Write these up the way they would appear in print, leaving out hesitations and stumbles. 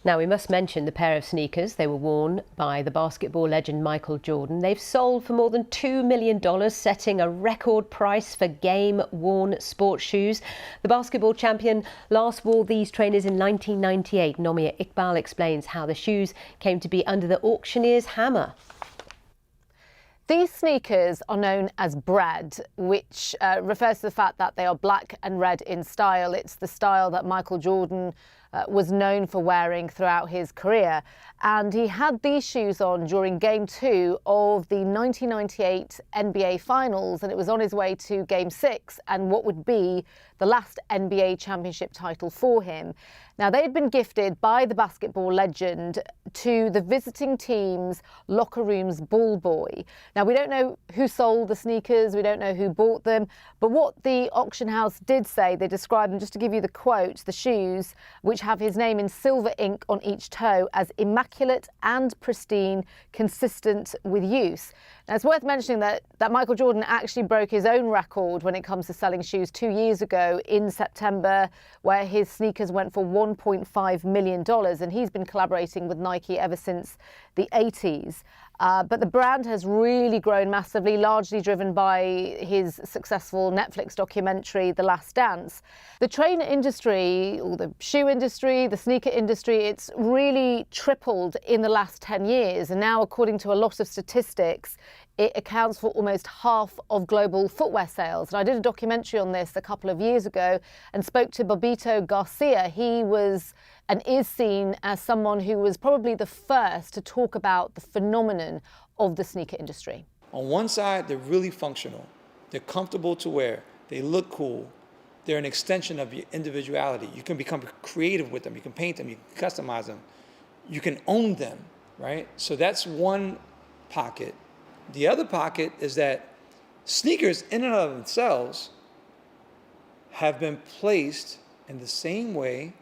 Now, we must mention the pair of sneakers. They were worn by the basketball legend Michael Jordan. They've sold for more than $2 million, setting a record price for game-worn sports shoes. The basketball champion last wore these trainers in 1998. Nomia Iqbal explains how the shoes came to be under the auctioneer's hammer. These sneakers are known as Bred, which refers to the fact that they are black and red in style. It's the style that Michael Jordan was known for wearing throughout his career. And he had these shoes on during Game 2 of the 1998 NBA Finals, and it was on his way to Game 6 and what would be the last NBA championship title for him. Now, they had been gifted by the basketball legend to the visiting team's locker room's ball boy. Now, we don't know who sold the sneakers, we don't know who bought them, but what the auction house did say, they described them, just to give you the quote, the shoes, which have his name in silver ink on each toe, as immaculate and pristine, consistent with use. Now, it's worth mentioning that Michael Jordan actually broke his own record when it comes to selling shoes 2 years ago in September, where his sneakers went for $1.5 million, and he's been collaborating with Nike ever since the 80s. But the brand has really grown massively, largely driven by his successful Netflix documentary, The Last Dance. The trainer industry, or the shoe industry, the sneaker industry, it's really tripled in the last 10 years. And now, according to a lot of statistics, it accounts for almost half of global footwear sales. And I did a documentary on this a couple of years ago and spoke to Bobbito Garcia. He was and is seen as someone who was probably the first to talk about the phenomenon of the sneaker industry. On one side, they're really functional. They're comfortable to wear. They look cool. They're an extension of your individuality. You can become creative with them. You can paint them. You can customize them. You can own them, right? So that's one pocket. The other pocket is that sneakers in and of themselves have been placed in the same way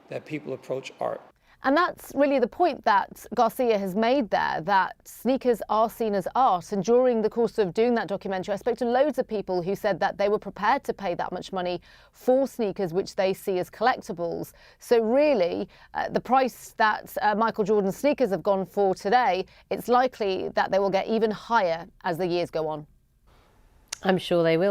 that people approach art. And that's really the point that Garcia has made there, that sneakers are seen as art. And during the course of doing that documentary, I spoke to loads of people who said that they were prepared to pay that much money for sneakers, which they see as collectibles. So really, the price that Michael Jordan's sneakers have gone for today, it's likely that they will get even higher as the years go on. I'm sure they will.